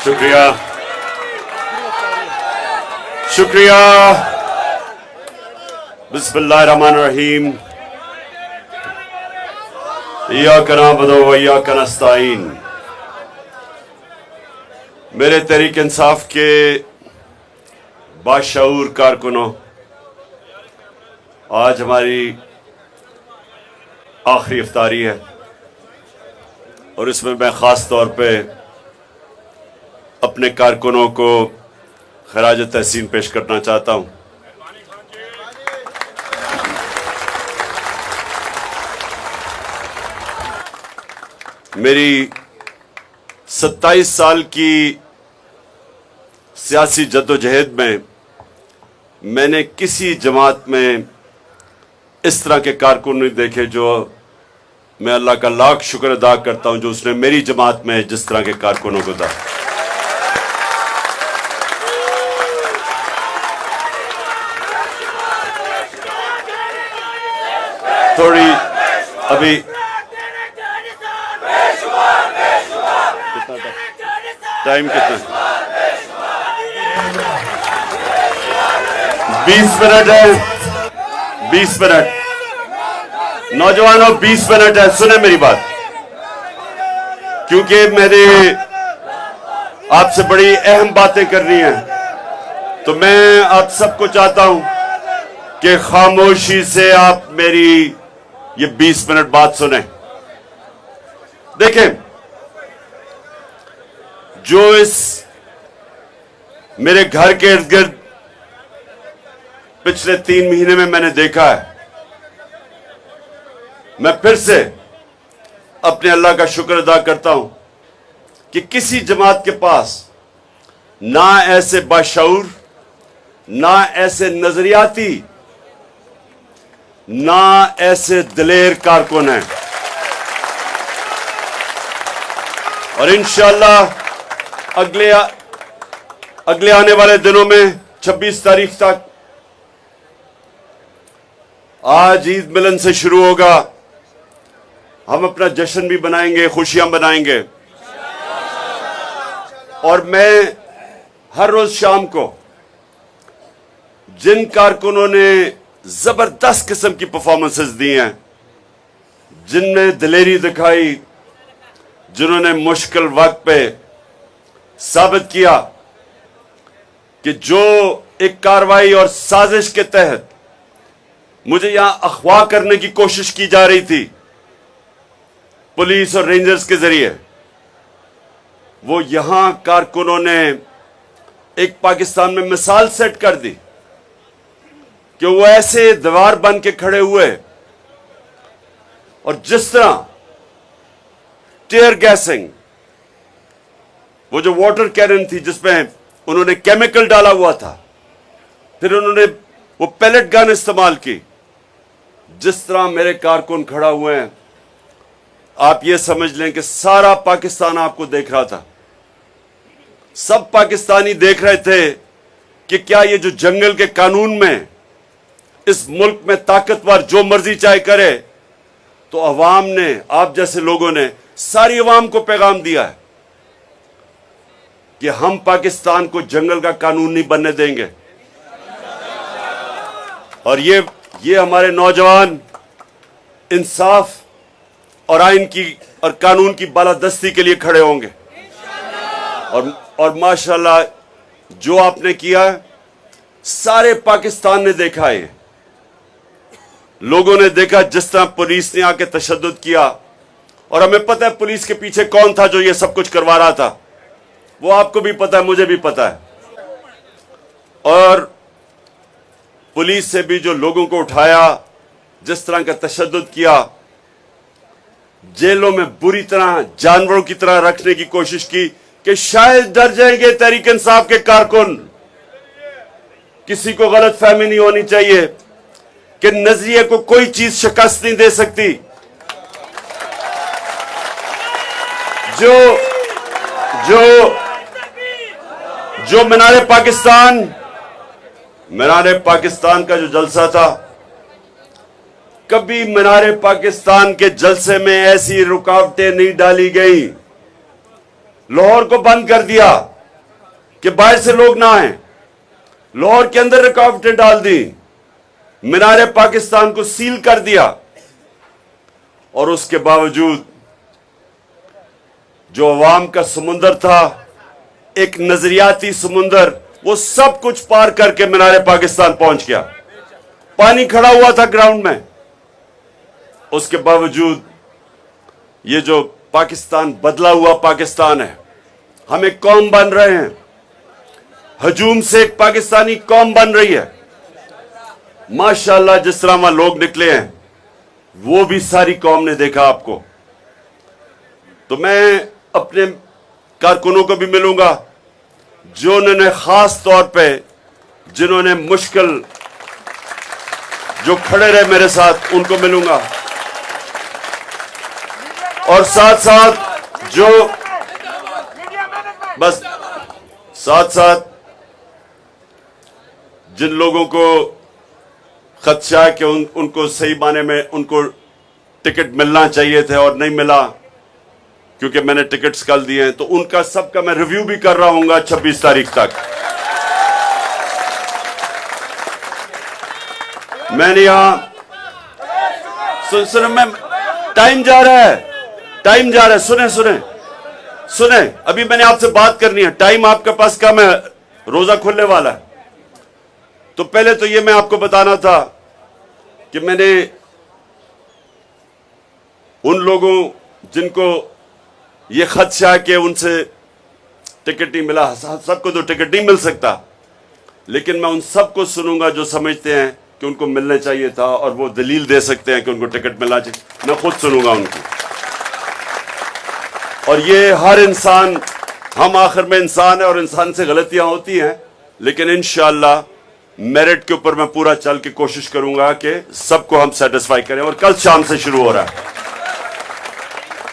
शुक्रिया शुक्रिया। बिस्मिल्लाहिर्रहमानिर्रहीम। इय्याका नअबुदु व इय्याका नस्तईन। मेरे तहरीक इंसाफ के बाशऊर कारकुनों, आज हमारी आखिरी इफ्तारी है और इसमें मैं ख़ास तौर पे अपने कारकुनों को खराज तहसीन पेश करना चाहता हूं। मेरी 27 साल की सियासी जद्दोजहद में मैंने किसी जमात में इस तरह के कारकुन नहीं देखे जो मैं अल्लाह का लाख शुक्र अदा करता हूं जो उसने मेरी जमात में जिस तरह के कारकुनों को दा। थोड़ी अभी टाइम कितना 20 मिनट है। 20 मिनट नौजवानों, 20 मिनट है। सुने मेरी बात, क्योंकि मैंने आपसे बड़ी अहम बातें करनी है तो मैं आप सबको चाहता हूं कि खामोशी से आप मेरी ये 20 मिनट बात सुने। देखें, जो इस मेरे घर के इर्द गिर्द पिछले 3 महीने में मैंने देखा है, मैं फिर से अपने अल्लाह का शुक्र अदा करता हूं कि किसी जमात के पास ना ऐसे बाशऊर, ना ऐसे नजरियाती, ना ऐसे दिलेर कारकुन हैं। और इंशाअल्लाह अगले आने वाले दिनों में 26 तारीख तक, आज ईद मिलन से शुरू होगा, हम अपना जश्न भी बनाएंगे, खुशियां बनाएंगे। और मैं हर रोज शाम को जिन कारकुनों ने जबरदस्त किस्म की परफॉर्मेंसेस दी हैं, जिनमें दिलेरी दिखाई, जिन्होंने मुश्किल वक्त पे साबित किया कि जो एक कार्रवाई और साजिश के तहत मुझे यहां अगवा करने की कोशिश की जा रही थी पुलिस और रेंजर्स के जरिए, वो यहां कारकुनों ने एक पाकिस्तान में मिसाल सेट कर दी कि वो ऐसे दीवार बन के खड़े हुए और जिस तरह टीयर गैसिंग, वो जो वाटर कैनन थी जिसमें उन्होंने केमिकल डाला हुआ था, फिर उन्होंने वो पैलेट गन इस्तेमाल की, जिस तरह मेरे कारकुन खड़ा हुए हैं, आप ये समझ लें कि सारा पाकिस्तान आपको देख रहा था। सब पाकिस्तानी देख रहे थे कि क्या ये जो जंगल के कानून में इस मुल्क में ताकतवर जो मर्जी चाहे करे, तो अवाम ने, आप जैसे लोगों ने सारी अवाम को पैगाम दिया है कि हम पाकिस्तान को जंगल का कानून नहीं बनने देंगे। और ये हमारे नौजवान इंसाफ और आइन की और कानून की बालादस्ती के लिए खड़े होंगे। और माशाल्लाह जो आपने किया है, सारे पाकिस्तान ने देखा है। लोगों ने देखा जिस तरह पुलिस ने आके तशद्दुद किया, और हमें पता है पुलिस के पीछे कौन था जो ये सब कुछ करवा रहा था। वो आपको भी पता है, मुझे भी पता है। और पुलिस से भी जो लोगों को उठाया, जिस तरह का तशद्दुद किया, जेलों में बुरी तरह जानवरों की तरह रखने की कोशिश की कि शायद डर जाएंगे तहरीक इंसाफ के कारकुन। किसी को गलत फहमी नहीं होनी चाहिए कि नजरिए को कोई चीज शिकस्त नहीं दे सकती। जो जो जो मीनारे पाकिस्तान का जो जलसा था, कभी मीनारे पाकिस्तान के जलसे में ऐसी रुकावटें नहीं डाली गई। लाहौर को बंद कर दिया, कि बाहर से लोग ना आए, लाहौर के अंदर रुकावटें डाल दी, मीनार पाकिस्तान को सील कर दिया, और उसके बावजूद जो अवाम का समुंदर था, एक नजरियाती समुंदर, वो सब कुछ पार करके मीनार पाकिस्तान पहुंच गया। पानी खड़ा हुआ था ग्राउंड में, उसके बावजूद ये जो पाकिस्तान बदला हुआ पाकिस्तान है, हम एक कौम बन रहे हैं, हजूम से एक पाकिस्तानी कौम बन रही है। माशाअल्लाह जिस तरह वहां लोग निकले हैं, वो भी सारी कौम ने देखा आपको। तो मैं अपने कारकुनों को भी मिलूंगा, जो उन्होंने खास तौर पे, जिन्होंने मुश्किल जो खड़े रहे मेरे साथ, उनको मिलूंगा, और साथ साथ जो बस साथ साथ जिन लोगों को खदशा कि उनको सही माने में उनको टिकट मिलना चाहिए थे और नहीं मिला, क्योंकि मैंने टिकट्स कल दिए हैं, तो उनका सबका मैं रिव्यू भी कर रहा हूंगा 26 तारीख तक। मैंने यहां सुन मैं टाइम जा रहा है, टाइम जा रहा है, सुने सुने सुने, अभी मैंने आपसे बात करनी है, टाइम आपके पास कम है, रोजा खुलने वाला है। तो पहले तो ये मैं आपको बताना था कि मैंने उन लोगों जिनको ये खदशा है कि उनसे टिकट नहीं मिला, सबको तो टिकट नहीं मिल सकता, लेकिन मैं उन सबको सुनूंगा जो समझते हैं कि उनको मिलने चाहिए था और वो दलील दे सकते हैं कि उनको टिकट मिलना चाहिए। मैं खुद सुनूंगा उनको। और ये हर इंसान, हम आखिर में इंसान है और इंसान से गलतियां होती हैं, लेकिन इंशाअल्लाह मेरिट के ऊपर मैं पूरा चल के कोशिश करूंगा कि सबको हम सेटिस्फाई करें। और कल शाम से शुरू हो रहा है,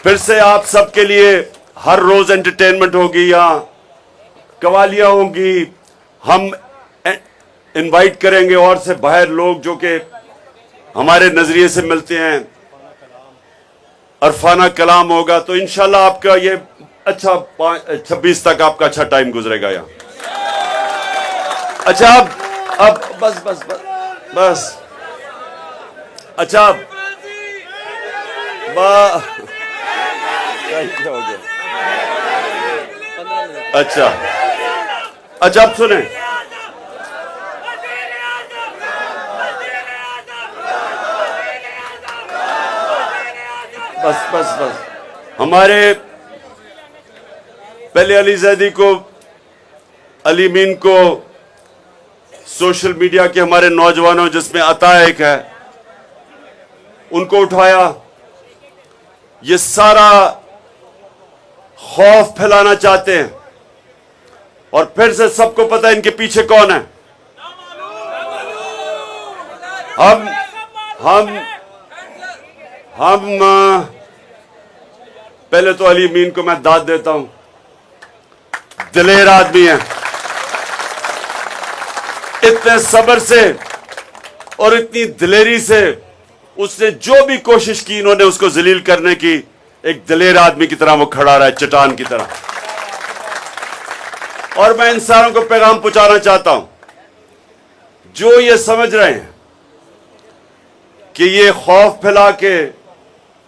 फिर से आप सबके लिए हर रोज एंटरटेनमेंट होगी, यहां कवालियां होंगी, हम इनवाइट करेंगे और से बाहर लोग जो कि हमारे नजरिए से मिलते हैं, अरफाना कलाम होगा। तो इंशाल्लाह आपका ये अच्छा 26 तक आपका अच्छा टाइम गुजरेगा यहाँ। अच्छा अब बस बस बस बस अच्छा क्या हो गया? अच्छा अब सुने, बस हमारे पहले अली जैदी को, अली मीन को सोशल मीडिया के हमारे नौजवानों जिसमें अता एक है, उनको उठाया। ये सारा खौफ फैलाना चाहते हैं और फिर से सबको पता है इनके पीछे कौन है। हम पहले तो अली मीन को मैं दाद देता हूं, दिलेर आदमी है, इतने सब्र से और इतनी दिलेरी से उसने जो भी कोशिश की, इन्होंने उसको जलील करने की, एक दिलेर आदमी की तरह वो खड़ा रहा है, चट्टान की तरह। और मैं इंसानों को पैगाम पहुंचाना चाहता हूं, जो ये समझ रहे हैं कि ये खौफ फैला के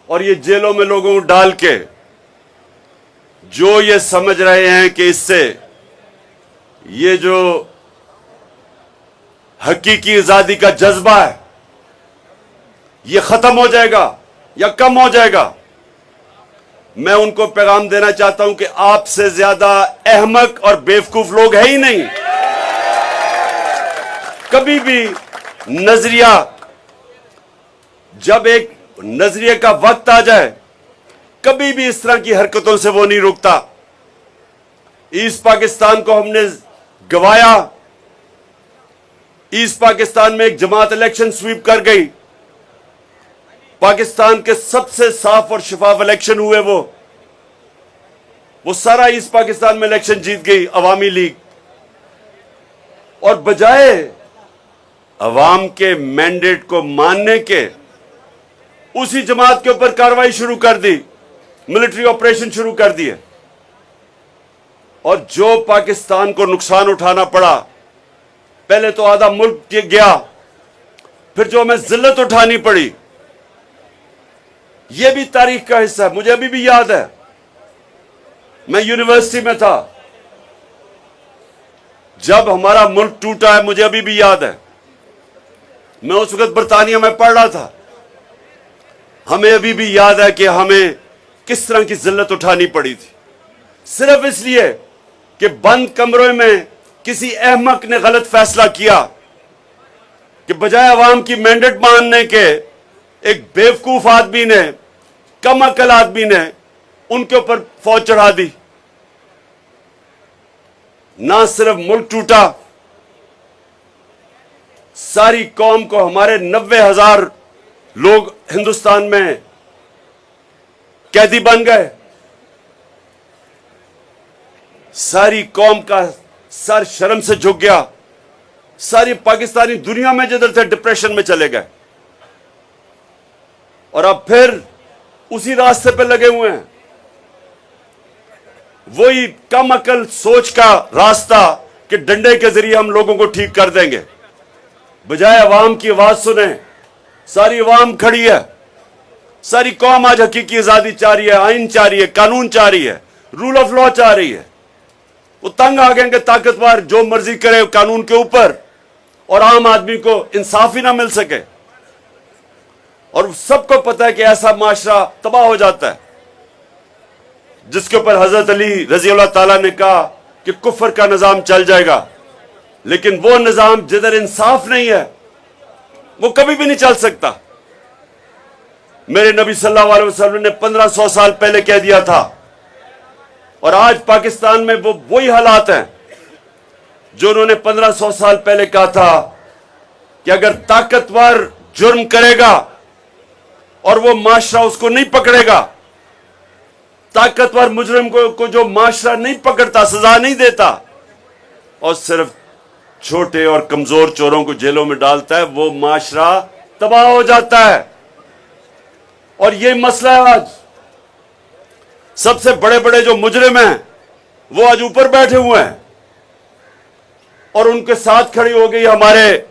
और ये जेलों में लोगों को डाल के, जो ये समझ रहे हैं कि इससे ये जो हकीकी आजादी का जज्बा है ये खत्म हो जाएगा या कम हो जाएगा, मैं उनको पैगाम देना चाहता हूं कि आपसे ज्यादा अहमक और बेवकूफ लोग है ही नहीं। कभी भी नजरिया, जब एक नजरिए का वक्त आ जाए, कभी भी इस तरह की हरकतों से वो नहीं रुकता। ईस्ट पाकिस्तान को हमने गवाया, ईस्ट पाकिस्तान में एक जमात इलेक्शन स्वीप कर गई, पाकिस्तान के सबसे साफ और शफाफ इलेक्शन हुए, वो सारा ईस्ट पाकिस्तान में इलेक्शन जीत गई अवामी लीग। और बजाय अवाम के मैंडेट को मानने के, उसी जमात के ऊपर कार्रवाई शुरू कर दी, मिलिट्री ऑपरेशन शुरू कर दिए। और जो पाकिस्तान को नुकसान उठाना पड़ा, पहले तो आधा मुल्क गया, फिर जो हमें जिल्लत उठानी पड़ी, यह भी तारीख का हिस्सा है। मुझे अभी भी याद है, मैं यूनिवर्सिटी में था जब हमारा मुल्क टूटा है। मुझे अभी भी याद है, मैं उस वक्त बरतानिया में पढ़ रहा था। हमें अभी भी याद है कि हमें किस तरह की जिल्लत उठानी पड़ी थी, सिर्फ इसलिए कि बंद कमरे में किसी अहमक ने गलत फैसला किया कि बजाय अवाम की मैंडेट मानने के एक बेवकूफ आदमी ने, कम अकल आदमी ने उनके ऊपर फौज चढ़ा दी। ना सिर्फ मुल्क टूटा, सारी कौम को, हमारे 90,000 लोग हिंदुस्तान में कैदी बन गए। सारी कौम का सर शर्म से झुक गया। सारी पाकिस्तानी दुनिया में जिधर थे डिप्रेशन में चले गए, और अब फिर उसी रास्ते पे लगे हुए हैं। वही कम अकल सोच का रास्ता कि डंडे के जरिए हम लोगों को ठीक कर देंगे, बजाय अवाम की आवाज सुने। सारी अवाम खड़ी है, सारी कौम आज हकीकी आजादी चाह रही है, आइन चाह रही है, कानून चाह रही है, रूल ऑफ लॉ चाह रही है। वो तंग आ गए कि ताकतवर जो मर्जी करे कानून के ऊपर, और आम आदमी को इंसाफ ही ना मिल सके। और सबको पता है कि ऐसा माशरा तबाह हो जाता है, जिसके ऊपर हजरत अली रजी अल्लाह ताला ने कहा कि कुफर का निजाम चल जाएगा। लेकिन वो निजाम जिधर इंसाफ नहीं है, वो कभी भी नहीं चल सकता। मेरे नबी सल्लल्लाहु अलैहि वसल्लम ने 1500 साल पहले कह दिया था, और आज पाकिस्तान में वो वही हालात हैं जो उन्होंने 1500 साल पहले कहा था कि अगर ताकतवर जुर्म करेगा और वो माशरा उसको नहीं पकड़ेगा, ताकतवर मुजरिम को जो माशरा नहीं पकड़ता, सजा नहीं देता, और सिर्फ छोटे और कमजोर चोरों को जेलों में डालता है, वो माशरा तबाह हो जाता है। और ये मसला है आज। सबसे बड़े बड़े जो मुजरिम हैं वो आज ऊपर बैठे हुए हैं, और उनके साथ खड़ी हो गई हमारे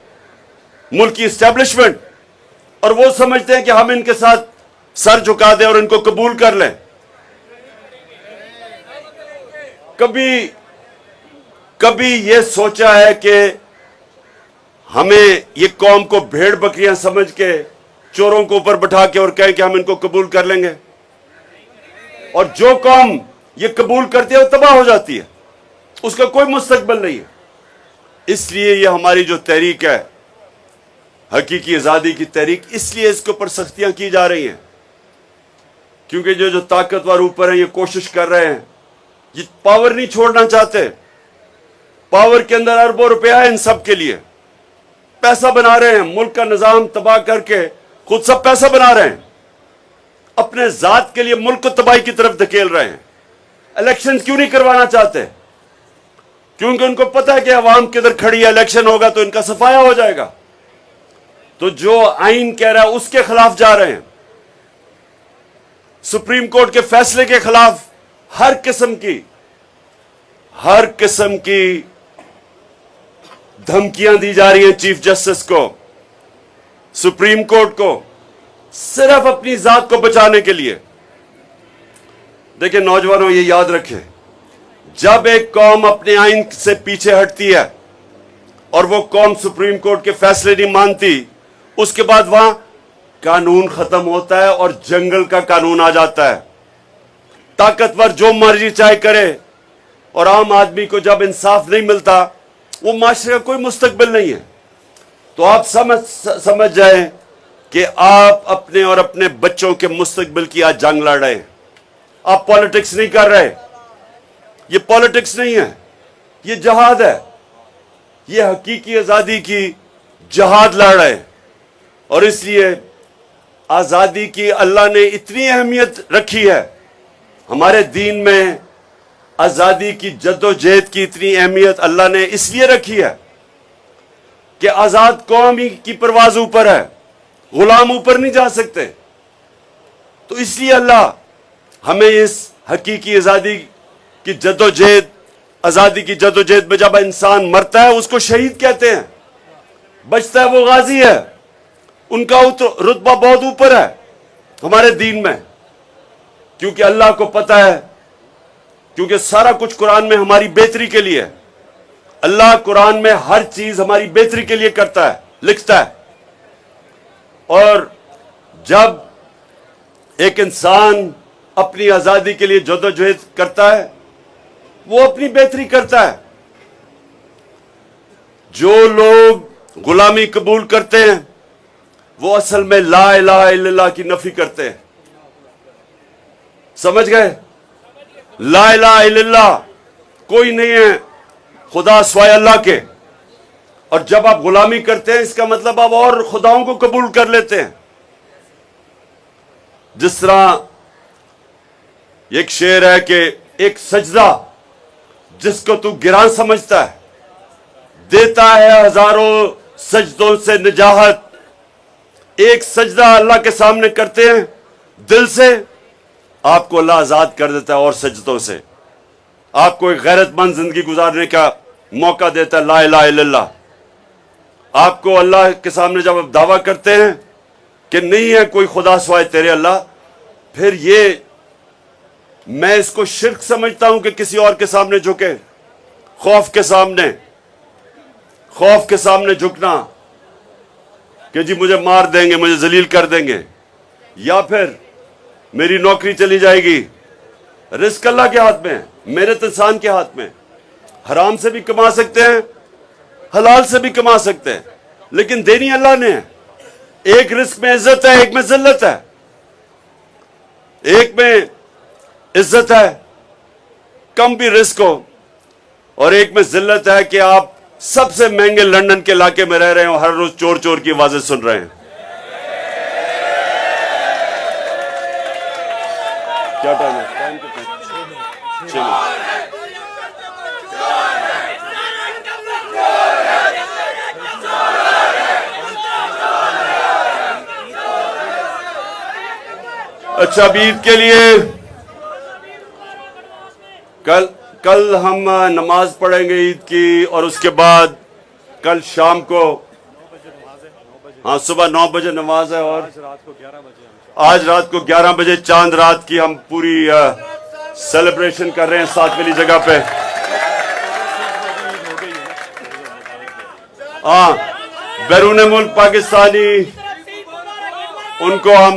मुल्क की एस्टेब्लिशमेंट, और वो समझते हैं कि हम इनके साथ सर झुका दें और इनको कबूल कर लें। कभी ये सोचा है कि हमें ये कौम को भेड़ बकरियां समझ के चोरों को ऊपर बैठा के और कहें कि हम इनको कबूल कर लेंगे? और जो कौम ये कबूल करती है वो तबाह हो जाती है, उसका कोई मुस्तकबिल नहीं है। इसलिए ये हमारी जो तहरीक है, हकीकी आजादी की तहरीक, इसलिए इसके ऊपर सख्तियां की जा रही हैं, क्योंकि जो ताकतवर ऊपर हैं ये कोशिश कर रहे हैं, ये पावर नहीं छोड़ना चाहते। पावर के अंदर अरबों रुपया है इन सब के लिए, पैसा बना रहे हैं, मुल्क का निजाम तबाह करके खुद सब पैसा बना रहे हैं, अपने जात के लिए मुल्क को तबाही की तरफ धकेल रहे हैं। इलेक्शन क्यों नहीं करवाना चाहते? क्योंकि उनको पता है कि अवाम किधर खड़ी है, इलेक्शन होगा तो इनका सफाया हो जाएगा। तो जो आइन कह रहा है उसके खिलाफ जा रहे हैं, सुप्रीम कोर्ट के फैसले के खिलाफ हर किस्म की धमकियां दी जा रही हैं चीफ जस्टिस को, सुप्रीम कोर्ट को, सिर्फ अपनी जात को बचाने के लिए। देखिए नौजवानों, ये याद रखें, जब एक कौम अपने आइन से पीछे हटती है और वो कौम सुप्रीम कोर्ट के फैसले नहीं मानती, उसके बाद वहां कानून खत्म होता है और जंगल का कानून आ जाता है। ताकतवर जो मर्जी चाहे करे, और आम आदमी को जब इंसाफ नहीं मिलता, वो माशरे का कोई मुस्तकबिल नहीं है। तो आप समझ जाएं कि आप अपने और अपने बच्चों के मुस्तकबिल की आज जंग लड़ रहे हैं। आप पॉलिटिक्स नहीं कर रहे, ये पॉलिटिक्स नहीं है, ये जहाद है। ये हकीकी आजादी की जहाद लड़ रहे हैं। और इसलिए आजादी की अल्लाह ने इतनी अहमियत रखी है, हमारे दीन में आजादी की जद्दोजहद की इतनी अहमियत अल्लाह ने इसलिए रखी है कि आजाद कौम ही की परवाज ऊपर है, गुलाम ऊपर नहीं जा सकते। तो इसलिए अल्लाह हमें इस हकीकी आजादी की जद्दोजहद आजादी की जदोजहद में जब इंसान मरता है उसको शहीद कहते हैं, बचता है वो गाजी है। उनका रुतबा बहुत ऊपर है हमारे दीन में, क्योंकि अल्लाह को पता है, क्योंकि सारा कुछ कुरान में हमारी बेहतरी के लिए है। अल्लाह कुरान में हर चीज हमारी बेहतरी के लिए करता है, लिखता है। और जब एक इंसान अपनी आजादी के लिए जदोजहद करता है, वो अपनी बेहतरी करता है। जो लोग गुलामी कबूल करते हैं वो असल में ला इलाहा इल्लल्लाह की नफी करते हैं। समझ गए? ला इलाहा इल्लल्लाह कोई नहीं है खुदा सिवाय अल्लाह के। और जब आप गुलामी करते हैं इसका मतलब आप और खुदाओं को कबूल कर लेते हैं। जिस तरह एक शेर है कि एक सजदा जिसको तू गिरां समझता है देता है हजारों सजदों से निजाहत। एक सजदा अल्लाह के सामने करते हैं दिल से, आपको अल्लाह आजाद कर देता है और सजदों से आपको एक गैरतमंद जिंदगी गुजारने का मौका देता है। ला इलाहा इल्लल्लाह। आपको अल्लाह के सामने जब आप दावा करते हैं कि नहीं है कोई खुदा सिवाय तेरे अल्लाह, फिर ये मैं इसको शिर्क समझता हूं कि किसी और के सामने झुके। खौफ के सामने झुकना कि जी मुझे मार देंगे, मुझे जलील कर देंगे, या फिर मेरी नौकरी चली जाएगी। रिस्क अल्लाह के हाथ में है, मेहनत इंसान के हाथ में। हराम से भी कमा सकते हैं, हलाल से भी कमा सकते हैं, लेकिन देनी अल्लाह ने है। एक रिस्क में इज्जत है, एक में जिल्लत है। एक में इज्जत है, कम भी रिस्क हो, और एक में जिल्लत है कि आप सबसे महंगे लंदन के इलाके में रह रहे हो, हर रोज चोर चोर की आवाजें सुन रहे हैं। क्या टाइम है? टाइम कितना? अच्छा, अब ईद के लिए कल हम नमाज पढ़ेंगे ईद की, और उसके बाद कल शाम को, हाँ सुबह 9 बजे नमाज है, और आज रात को 11 बजे चांद रात की हम पूरी सेलिब्रेशन कर रहे हैं साथ वाली जगह पे। हाँ, बैरून मुल्क पाकिस्तानी उनको हम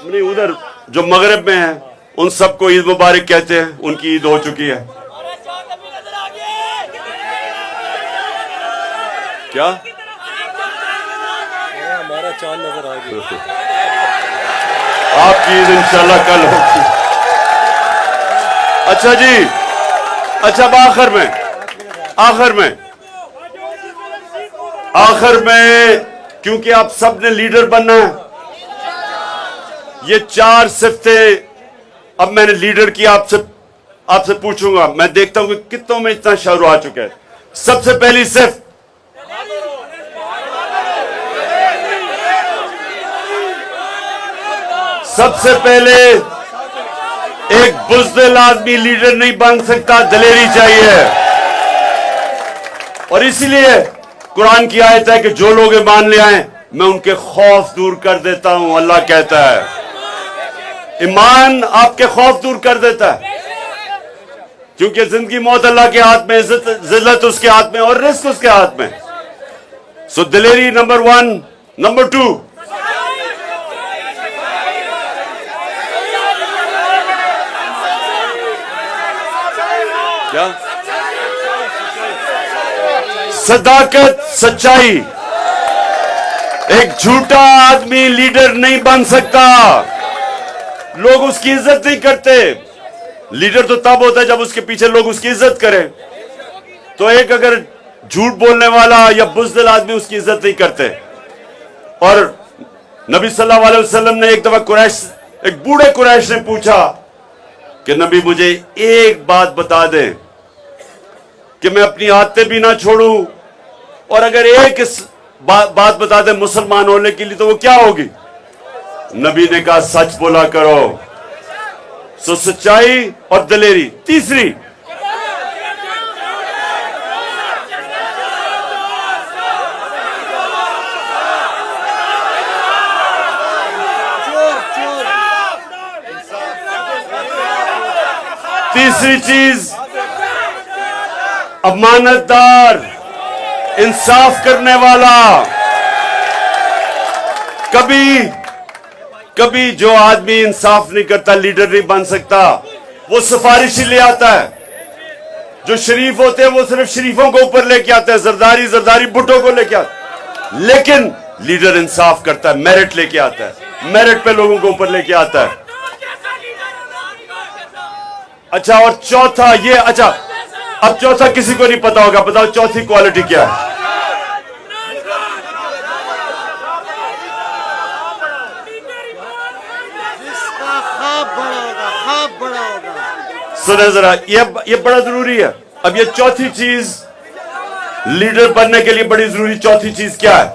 नहीं, उधर जो मगरब में है उन सबको ईद मुबारक कहते हैं, उनकी ईद हो चुकी है। क्या हमारा चांद नजर आ गया। आपकी ईद इंशाल्लाह कल होगी। अच्छा जी, अच्छा, अब आखिर में क्योंकि आप सब ने लीडर बनना है, ये 4 सिफ्तें अब मैंने लीडर की आपसे पूछूंगा। मैं देखता हूं कि कितनों में इतना शौर आ चुका है। सबसे पहली सिफ्त, सबसे पहले एक बुज़दिल आदमी लीडर नहीं बन सकता, दलेरी चाहिए। और इसीलिए कुरान की आयत है कि जो लोग ईमान ले आए मैं उनके खौफ दूर कर देता हूं। अल्लाह कहता है ईमान आपके खौफ दूर कर देता है, क्योंकि जिंदगी मौत अल्लाह के हाथ में, इज्जत जिल्लत उसके हाथ में, और रिस्क उसके हाथ में। सो दिलेरी नंबर 1। नंबर 2, क्या? सदाकत, सच्चाई। एक झूठा आदमी लीडर नहीं बन सकता। लोग उसकी इज्जत नहीं करते। लीडर तो तब होता है जब उसके पीछे लोग उसकी इज्जत करें। तो एक अगर झूठ बोलने वाला या बुज़दिल आदमी उसकी इज्जत नहीं करते। और नबी सल्लल्लाहु अलैहि वसल्लम ने एक दफा एक बूढ़े कुरैश ने पूछा कि नबी मुझे एक बात बता दें कि मैं अपनी आदतें भी ना छोड़ूं, और अगर एक बात बता दें मुसलमान होने के लिए तो वो क्या होगी? नबी ने कहा सच बोला करो। सो सच्चाई और दलेरी। तीसरी, तीसरी चीज, अमानतदार, इंसाफ करने वाला। कभी जो आदमी इंसाफ नहीं करता लीडर नहीं बन सकता। वो सिफारिश ही ले आता है। जो शरीफ होते हैं वो सिर्फ शरीफों को ऊपर लेके आते हैं, जरदारी भुट्टो को लेके आते। लेकिन लीडर इंसाफ करता है, मेरिट लेके आता है, मेरिट पे लोगों को ऊपर लेके आता है। अच्छा, और चौथा ये, अच्छा अब चौथा किसी को नहीं पता होगा, बताओ चौथी क्वालिटी क्या है? सुने जरा, ये बड़ा जरूरी है। अब ये चौथी चीज लीडर बनने के लिए बड़ी जरूरी चौथी चीज क्या है?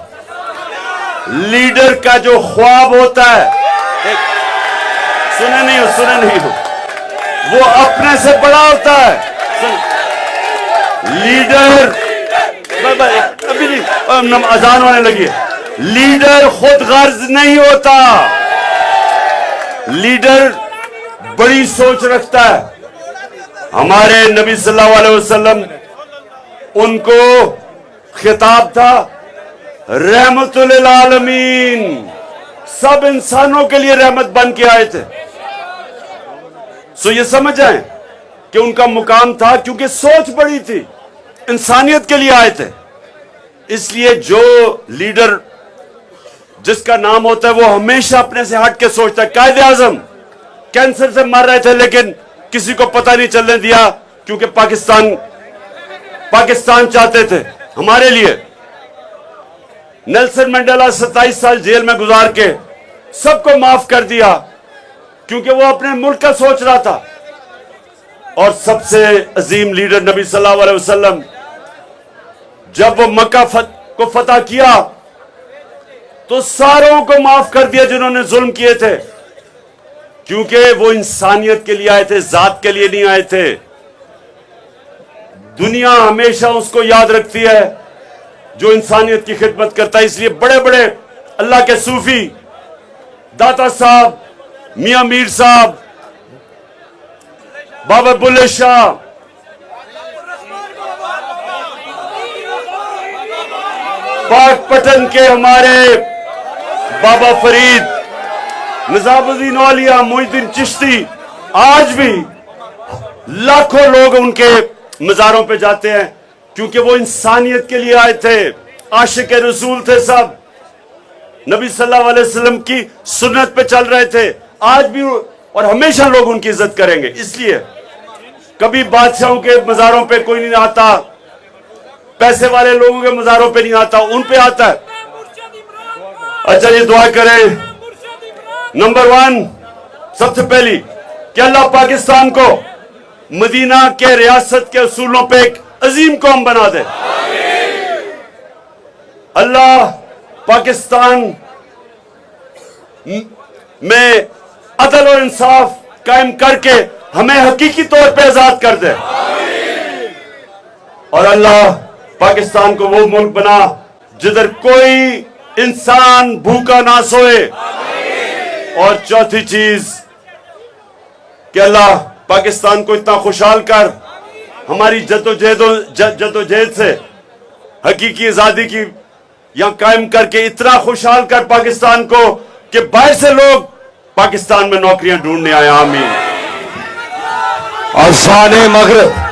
लीडर का जो ख्वाब होता है, सुने नहीं हो, वो अपने से बड़ा होता है। लीडर अभी नहीं, अजान होने लगी है। लीडर खुद गर्ज नहीं होता, लीडर बड़ी सोच रखता है। हमारे नबी सल्लल्लाहु अलैहि वसल्लम, उनको खिताब था रहमतुल लिल आलमीन, सब इंसानों के लिए रहमत बन के आए थे। सो ये समझ आए कि उनका मुकाम था, क्योंकि सोच बड़ी थी, इंसानियत के लिए आए थे। इसलिए जो लीडर जिसका नाम होता है वो हमेशा अपने से हट के सोचता है। कायदे आजम कैंसर से मर रहे थे, लेकिन किसी को पता नहीं चलने दिया, क्योंकि पाकिस्तान चाहते थे हमारे लिए। नेल्सन मंडेला 27 साल जेल में गुजार के सबको माफ कर दिया, क्योंकि वो अपने मुल्क का सोच रहा था। और सबसे अजीम लीडर नबी सल्लल्लाहु अलैहि वसल्लम, जब वो मक्का को फतह किया तो सारों को माफ कर दिया जिन्होंने जुल्म किए थे, क्योंकि वो इंसानियत के लिए आए थे, जात के लिए नहीं आए थे। दुनिया हमेशा उसको याद रखती है जो इंसानियत की खिदमत करता है। इसलिए बड़े बड़े अल्लाह के सूफी, दाता साहब, मियां मीर साहब, बाबा बुल्ले शाह, पाकपटन के हमारे बाबा फरीद, निजामुद्दीन औलिया, मोइनुद्दीन चिश्ती, आज भी लाखों लोग उनके मज़ारों पे जाते हैं, क्योंकि वो इंसानियत के लिए आए थे, आशिक रसूल थे सब, नबी सल्लल्लाहु अलैहि वसल्लम की सुन्नत पे चल रहे थे। आज भी और हमेशा लोग उनकी इज्जत करेंगे। इसलिए कभी बादशाहों के मज़ारों पे कोई नहीं आता, पैसे वाले लोगों के मज़ारों पे नहीं आता, उन पे आता है। अच्छा, ये दुआ करें। नंबर 1 सबसे पहली कि अल्लाह पाकिस्तान को मदीना के रियासत के असूलों पे एक अजीम कौम बना दे। अल्लाह पाकिस्तान में अदल और इंसाफ कायम करके हमें हकीकी तौर पे आजाद कर दे। और अल्लाह पाकिस्तान को वो मुल्क बना जिधर कोई इंसान भूखा ना सोए। और चौथी चीज कि अल्लाह पाकिस्तान को इतना खुशहाल कर, हमारी जद्दोजहद से हकीकी आजादी की यहां कायम करके इतना खुशहाल कर पाकिस्तान को कि बाहर से लोग पाकिस्तान में नौकरियां ढूंढने आए। आमीन। अज़ान मग़रिब।